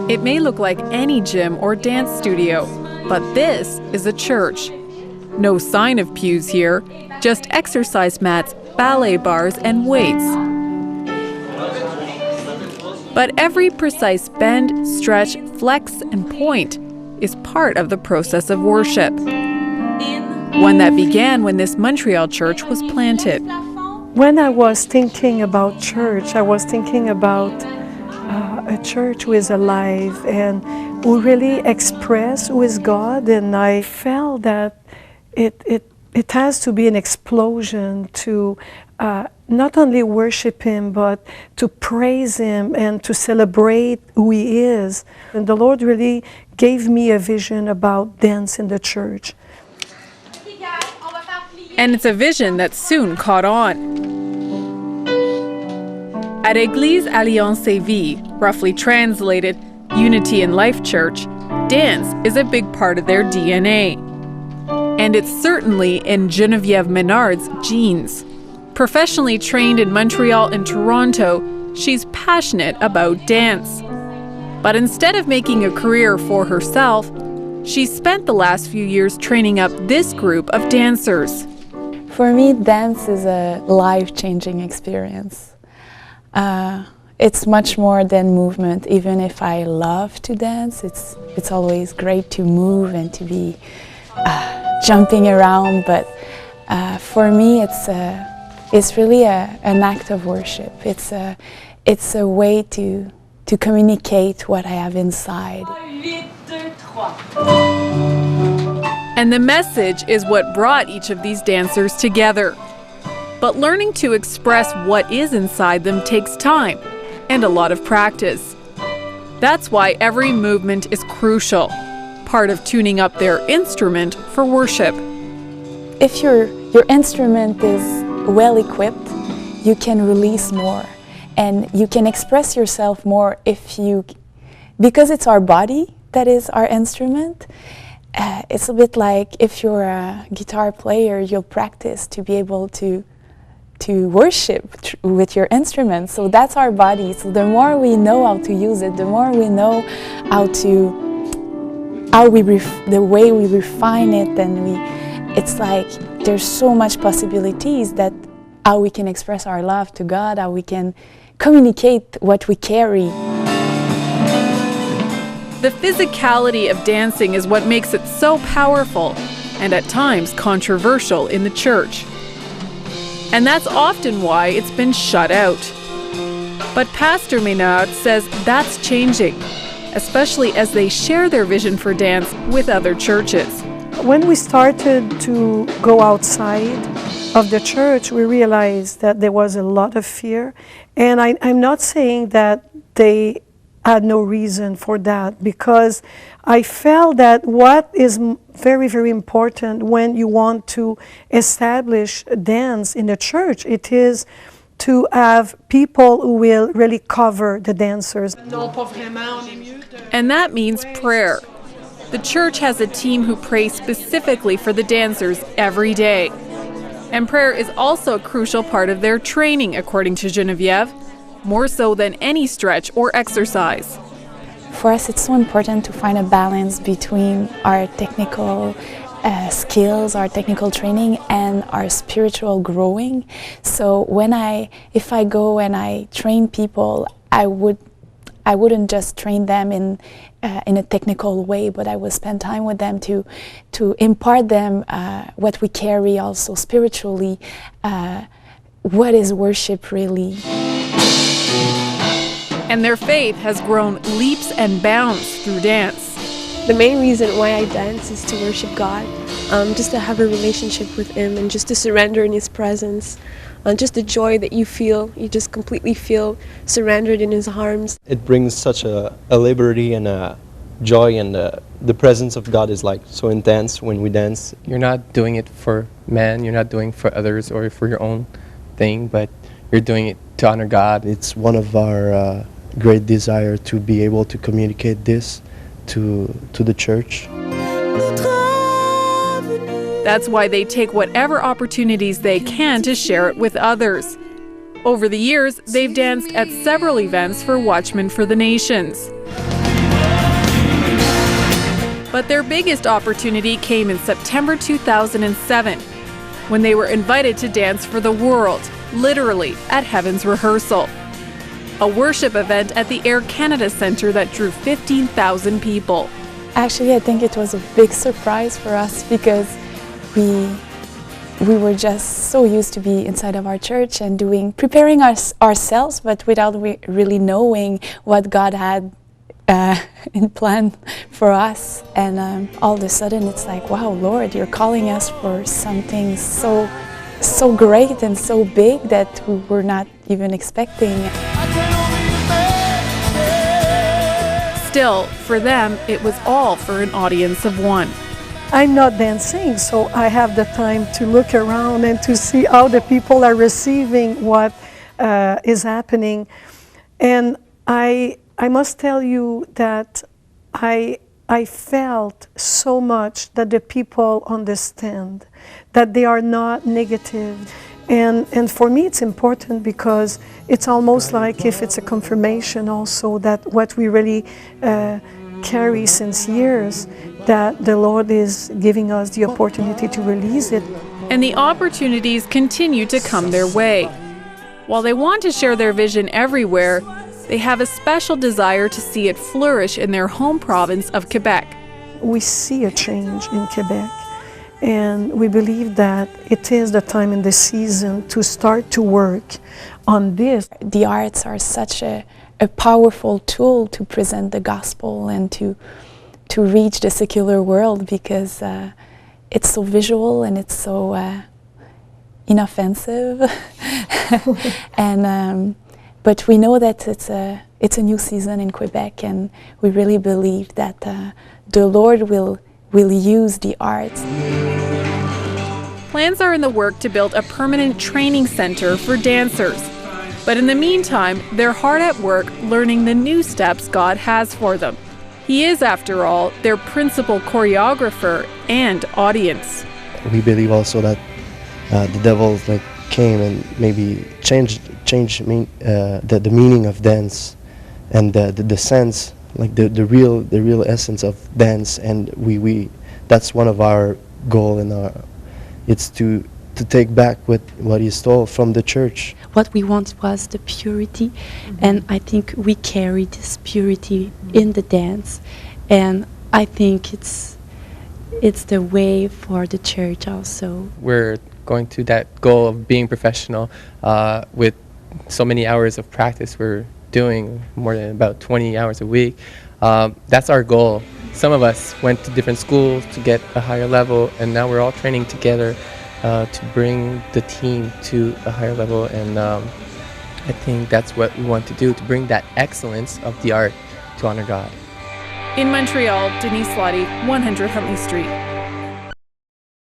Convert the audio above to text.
It may look like any gym or dance studio, but this is a church. No sign of pews here, just exercise mats, ballet bars, and weights. But every precise bend, stretch, flex, and point is part of the process of worship. One that began when this Montreal church was planted. When I was thinking about church, I was thinking about a church who is alive and who really express who is God, and I felt that it has to be an explosion to not only worship Him, but to praise Him and to celebrate who He is. And the Lord really gave me a vision about dance in the church. And it's a vision that soon caught on. At Église Alliance et Vie, roughly translated Unity in Life Church, dance is a big part of their DNA. And it's certainly in Geneviève MENARD's genes. Professionally trained in Montreal and Toronto, she's passionate about dance. But instead of making a career for herself, she spent the last few years training up this group of dancers. For me, dance is a life-changing experience. It's much more than movement. Even if I love to dance, it's always great to move and to be jumping around. But for me, it's really an act of worship. It's a way to communicate what I have inside. And the message is what brought each of these dancers together. But learning to express what is inside them takes time and a lot of practice. That's why every movement is crucial, part of tuning up their instrument for worship. If your instrument is well equipped, you can release more and you can express yourself more because it's our body that is our instrument. It's a bit like if you're a guitar player, you'll practice to be able to worship with your instrument. So that's our body. So the more we know how to use it, the more we know the way we refine it, and it's like there's so much possibilities that how we can express our love to God, how we can communicate what we carry. The physicality of dancing is what makes it so powerful and at times controversial in the church. And that's often why it's been shut out. But Pastor Menard says that's changing, especially as they share their vision for dance with other churches. When we started to go outside of the church, we realized that there was a lot of fear. And I'm not saying that they had no reason for that, because I felt that what is very, very important when you want to establish dance in the church, it is to have people who will really cover the dancers. And that means prayer. The church has a team who pray specifically for the dancers every day. And prayer is also a crucial part of their training, according to Geneviève, more so than any stretch or exercise. For us, it's so important to find a balance between our technical skills, our technical training, and our spiritual growing. So if I go and I train people, I wouldn't just train them in a technical way, but I would spend time with them to impart them what we carry also spiritually. What is worship really? And their faith has grown leaps and bounds through dance. The main reason why I dance is to worship God, just to have a relationship with Him and just to surrender in His presence. Just the joy that you feel, you just completely feel surrendered in His arms. It brings such a liberty and a joy, and the presence of God is like so intense when we dance. You're not doing it for man, you're not doing it for others or for your own thing, but you're doing it to honor God. It's one of our great desire to be able to communicate this to the church. That's why they take whatever opportunities they can to share it with others. Over the years, they've danced at several events for Watchmen for the Nations. But their biggest opportunity came in September 2007, when they were invited to dance for the world, literally, at Heaven's Rehearsal, a worship event at the Air Canada Centre that drew 15,000 people. Actually, I think it was a big surprise for us because we were just so used to be inside of our church and preparing ourselves, but without really knowing what God had in plan for us. And all of a sudden it's like, wow, Lord, you're calling us for something so great and so big that we were not even expecting. Still, for them, it was all for an audience of one. I'm not dancing, so I have the time to look around and to see how the people are receiving what is happening. And I must tell you that I felt so much that the people understand, that they are not negative. And for me it's important because it's almost like if it's a confirmation also that what we really carry since years, that the Lord is giving us the opportunity to release it. And the opportunities continue to come their way. While they want to share their vision everywhere, they have a special desire to see it flourish in their home province of Quebec. We see a change in Quebec, and we believe that it is the time in the season to start to work on this. The arts are such a powerful tool to present the gospel and to reach the secular world because it's so visual and it's so inoffensive. And but we know that it's a new season in Quebec, and we really believe that the Lord will use the arts. Plans are in the work to build a permanent training center for dancers. But in the meantime, they're hard at work learning the new steps God has for them. He is, after all, their principal choreographer and audience. We believe also that the devil came and maybe changed the meaning of dance and the sense, the real essence of dance. And we that's one of our goal, and it's to take back what he stole from the church. What we want was the purity, and I think we carry this purity in the dance, and I think it's the way for the church also. We're going to that goal of being professional with so many hours of practice. We're doing more than about 20 hours a week. That's our goal. Some of us went to different schools to get a higher level, and now we're all training together to bring the team to a higher level, and I think that's what we want to do, to bring that excellence of the art to honor God. In Montreal, Denise, Lodde, 100 Huntley Street.